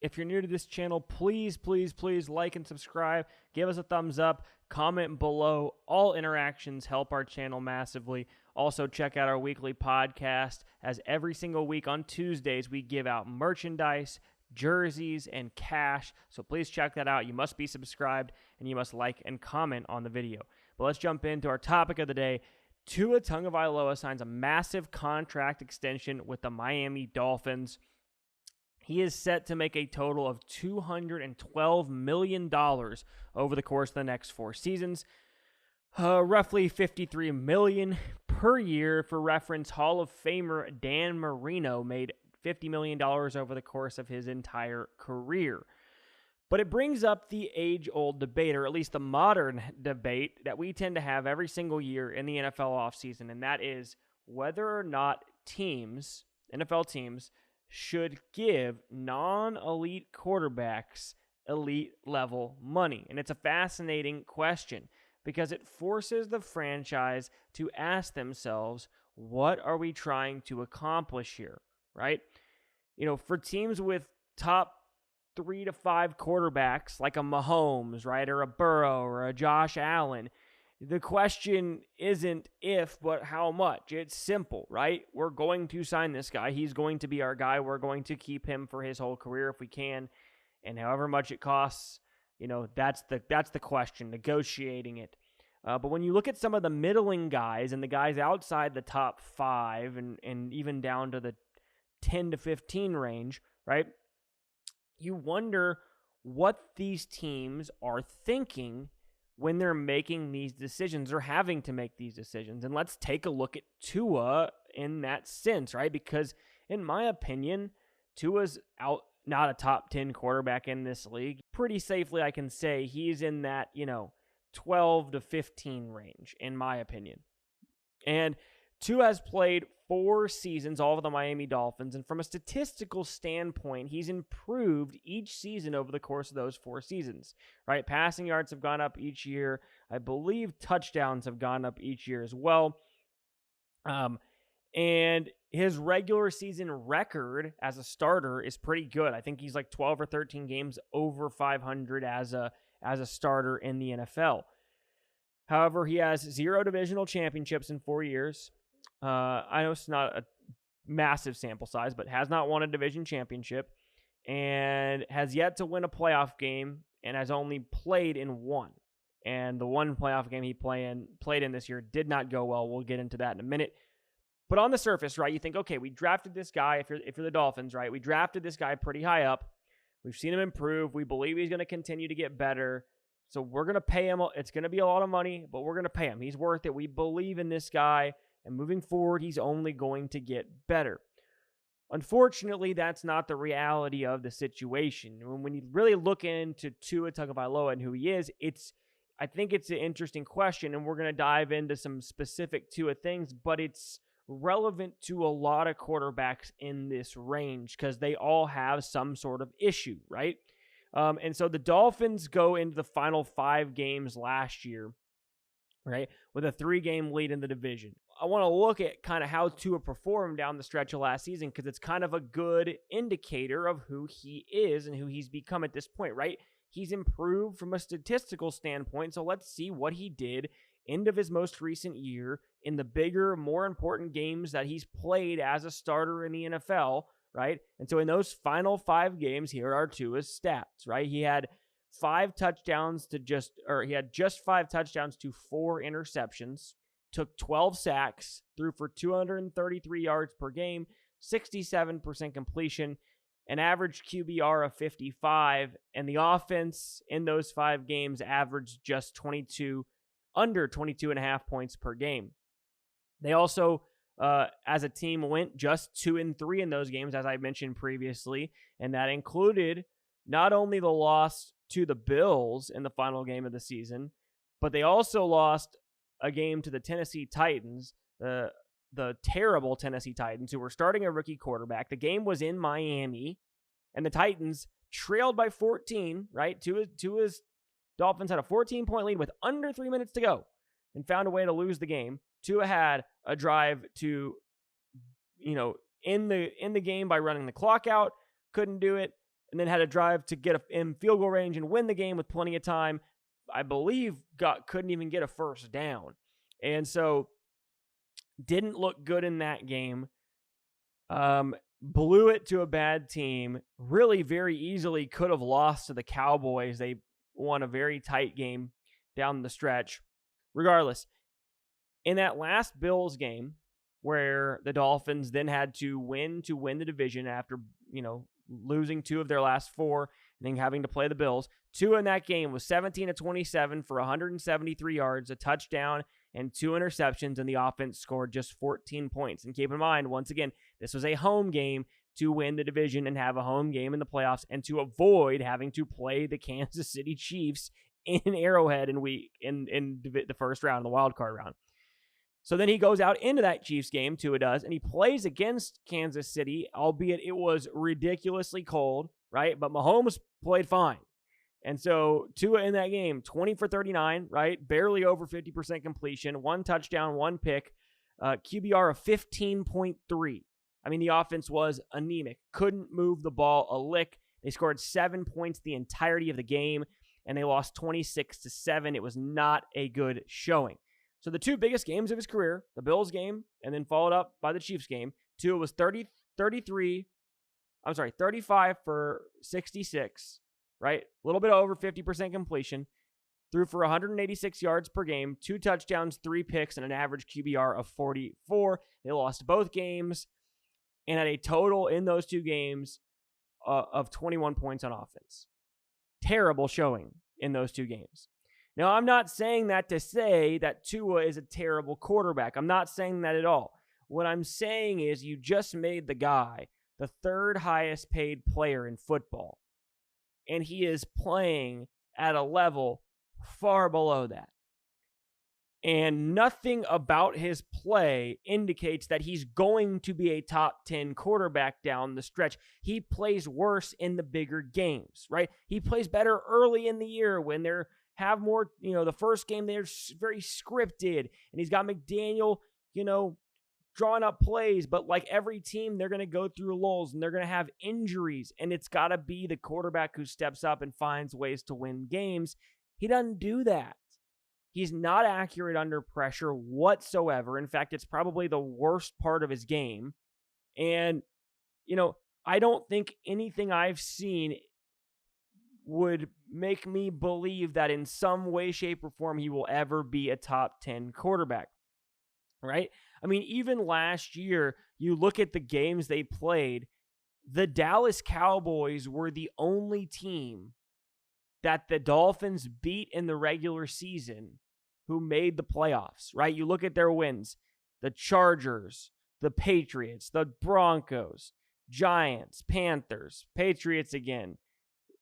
If you're new to this channel, please like and subscribe. Give us a thumbs up. Comment below. All interactions help our channel massively. Also, check out our weekly podcast, as every single week on Tuesdays, we give out merchandise, jerseys, and cash. So please check that out. You must be subscribed, and you must like and comment on the video. But let's jump into our topic of the day. Tua Tagovailoa signs a massive contract extension with the Miami Dolphins. He is set to make a total of $212 million over the course of the next 4 seasons. Roughly $53 million per year. For reference, Hall of Famer Dan Marino made $50 million over the course of his entire career. But it brings up the age-old debate, or at least the modern debate, that we tend to have every single year in the NFL offseason, and that is whether or not teams, NFL teams, should give non-elite quarterbacks elite-level money. And it's a fascinating question because it forces the franchise to ask themselves, what are we trying to accomplish here, right? You know, for teams with top 3 to 5 quarterbacks like a Mahomes, right, or a Burrow or a Josh Allen, the question isn't if, but how much. It's simple, right? We're going to sign this guy. He's going to be our guy. We're going to keep him for his whole career if we can. And however much it costs, you know, that's the question, negotiating it. But when you look at some of the middling guys and the guys outside the top 5 and even down to the 10 to 15 range, right, you wonder what these teams are thinking when they're making these decisions or having to make these decisions. And let's take a look at Tua in that sense, right? Because in my opinion, Tua's not a top 10 quarterback in this league. Pretty safely, I can say he's in that, 12 to 15 range, in my opinion. And Tua has played 4 seasons, all of the Miami Dolphins, and from a statistical standpoint, he's improved each season over the course of those 4 seasons, right? Passing yards have gone up each year. I believe touchdowns have gone up each year as well. And his regular season record as a starter is pretty good. I think he's like 12 or 13 games over 500 as a starter in the NFL. However, he has 0 divisional championships in 4 years. I know it's not a massive sample size, but has not won a division championship and has yet to win a playoff game and has only played in 1. And the one playoff game he played in this year did not go well. We'll get into that in a minute. But on the surface, right, you think, okay, we drafted this guy, if you're the Dolphins, right, we drafted this guy pretty high up. We've seen him improve. We believe he's going to continue to get better. So we're going to pay him. It's going to be a lot of money, but we're going to pay him. He's worth it. We believe in this guy. And moving forward, he's only going to get better. Unfortunately, that's not the reality of the situation. When you really look into Tua Tagovailoa and who he is, I think it's an interesting question, and we're going to dive into some specific Tua things, but it's relevant to a lot of quarterbacks in this range because they all have some sort of issue, right? And so the Dolphins go into the final 5 games last year, right, with a 3-game lead in the division. I want to look at kind of how Tua performed down the stretch of last season because it's kind of a good indicator of who he is and who he's become at this point, right? He's improved from a statistical standpoint, so let's see what he did end of his most recent year in the bigger, more important games that he's played as a starter in the NFL, right? And so in those final 5 games, here are Tua's stats, right? He had 5 touchdowns he had just 5 touchdowns to 4 interceptions, took 12 sacks, threw for 233 yards per game, 67% completion, an average QBR of 55, and the offense in those 5 games averaged just under 22.5 points per game. They also, as a team, went just 2-3 in those games, as I mentioned previously, and that included not only the loss to the Bills in the final game of the season, but they also lost a game to the Tennessee Titans, the terrible Tennessee Titans, who were starting a rookie quarterback. The game was in Miami, and the Titans trailed by 14, right? Tua's Dolphins had a 14-point lead with under 3 minutes to go and found a way to lose the game. Tua had a drive to, end the game by running the clock out, couldn't do it, and then had a drive to get in field goal range and win the game with plenty of time. I believe couldn't even get a first down. And so didn't look good in that game. Blew it to a bad team. Really very easily could have lost to the Cowboys. They won a very tight game down the stretch. Regardless, in that last Bills game where the Dolphins then had to win the division after, losing 2 of their last 4 and then having to play the Bills. Tua in that game was 17 of 27 for 173 yards, a touchdown, and 2 interceptions, and the offense scored just 14 points. And keep in mind, once again, this was a home game to win the division and have a home game in the playoffs and to avoid having to play the Kansas City Chiefs in Arrowhead in the first round, the wild card round. So then he goes out into that Chiefs game, Tua does, and he plays against Kansas City, albeit it was ridiculously cold, right? But Mahomes played fine. And so Tua in that game, 20 for 39, right? Barely over 50% completion, 1 touchdown, 1 pick, QBR of 15.3. I mean, the offense was anemic. Couldn't move the ball a lick. They scored 7 points the entirety of the game, and they lost 26-7. It was not a good showing. So the 2 biggest games of his career, the Bills game, and then followed up by the Chiefs game, Tua was 35 for 66, right? A little bit over 50% completion, threw for 186 yards per game, 2 touchdowns, 3 picks, and an average QBR of 44. They lost both games and had a total in those 2 games of 21 points on offense. Terrible showing in those 2 games. Now, I'm not saying that to say that Tua is a terrible quarterback. I'm not saying that at all. What I'm saying is you just made the guy the 3rd highest paid player in football, and he is playing at a level far below that. And nothing about his play indicates that he's going to be a top 10 quarterback down the stretch. He plays worse in the bigger games, right? He plays better early in the year when they're have more, the first game they're very scripted, and he's got McDaniel, drawing up plays, but like every team, they're going to go through lulls and they're going to have injuries, and it's got to be the quarterback who steps up and finds ways to win games. He doesn't do that. He's not accurate under pressure whatsoever. In fact, it's probably the worst part of his game. And, I don't think anything I've seen would make me believe that in some way, shape, or form he will ever be a top 10 quarterback, right? I mean, even last year, you look at the games they played, the Dallas Cowboys were the only team that the Dolphins beat in the regular season who made the playoffs, right? You look at their wins, the Chargers, the Patriots, the Broncos, Giants, Panthers, Patriots again,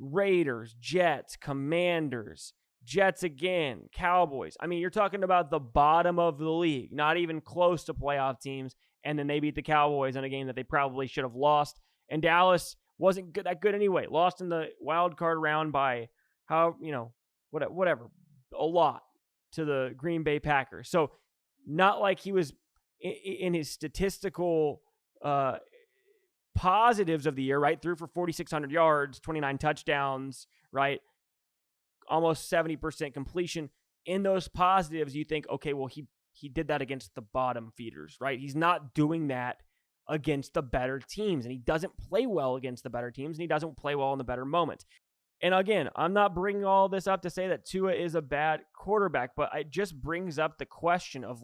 Raiders, Jets, Commanders, Jets again, Cowboys. I mean, you're talking about the bottom of the league, not even close to playoff teams, and then they beat the Cowboys in a game that they probably should have lost. And Dallas wasn't that good anyway. Lost in the wild card round by whatever, a lot to the Green Bay Packers. So not like he was in his statistical positives of the year, right? Threw for 4,600 yards, 29 touchdowns, right? Almost 70% completion. In those positives, you think, okay, well, he did that against the bottom feeders, right? He's not doing that against the better teams, and he doesn't play well against the better teams, and he doesn't play well in the better moments. And again, I'm not bringing all this up to say that Tua is a bad quarterback, but it just brings up the question of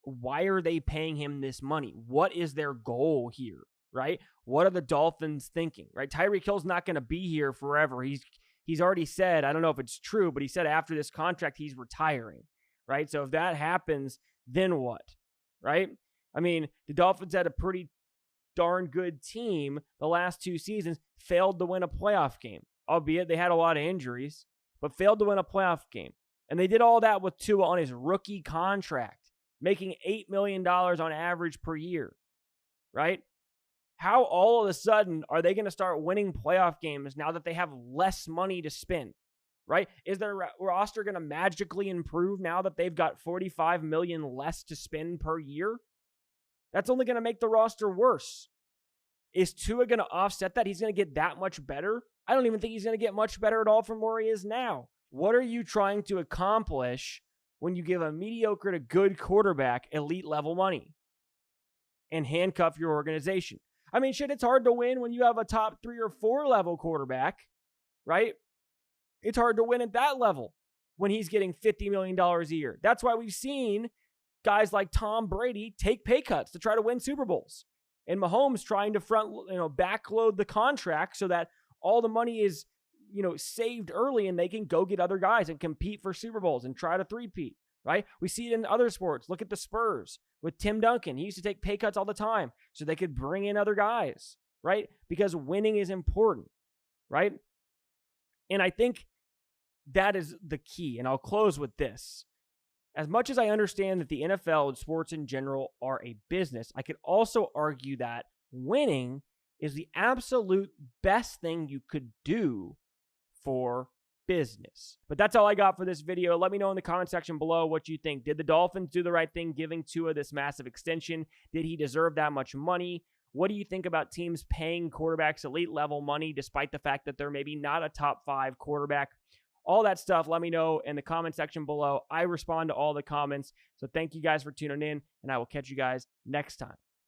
why are they paying him this money? What is their goal here, right? What are the Dolphins thinking, right? Tyreek Hill's not going to be here forever. He's already said, I don't know if it's true, but he said after this contract, he's retiring, right? So if that happens, then what, right? I mean, the Dolphins had a pretty darn good team the last 2 seasons, failed to win a playoff game, albeit they had a lot of injuries, but failed to win a playoff game. And they did all that with Tua on his rookie contract, making $8 million on average per year, right? How all of a sudden are they going to start winning playoff games now that they have less money to spend, right? Is their roster going to magically improve now that they've got $45 million less to spend per year? That's only going to make the roster worse. Is Tua going to offset that? He's going to get that much better? I don't even think he's going to get much better at all from where he is now. What are you trying to accomplish when you give a mediocre to good quarterback elite level money and handcuff your organization? I mean, shit, it's hard to win when you have a top 3 or 4 level quarterback, right? It's hard to win at that level when he's getting $50 million a year. That's why we've seen guys like Tom Brady take pay cuts to try to win Super Bowls. And Mahomes trying to backload the contract so that all the money is, saved early and they can go get other guys and compete for Super Bowls and try to three-peat, right? We see it in other sports. Look at the Spurs with Tim Duncan. He used to take pay cuts all the time so they could bring in other guys, right? Because winning is important, right? And I think that is the key. And I'll close with this. As much as I understand that the NFL and sports in general are a business, I could also argue that winning is the absolute best thing you could do for business. But that's all I got for this video. Let me know in the comment section below what you think. Did the Dolphins do the right thing giving Tua this massive extension? Did he deserve that much money? What do you think about teams paying quarterbacks elite level money despite the fact that they're maybe not a top 5 quarterback? All that stuff, let me know in the comment section below. I respond to all the comments. So thank you guys for tuning in, and I will catch you guys next time.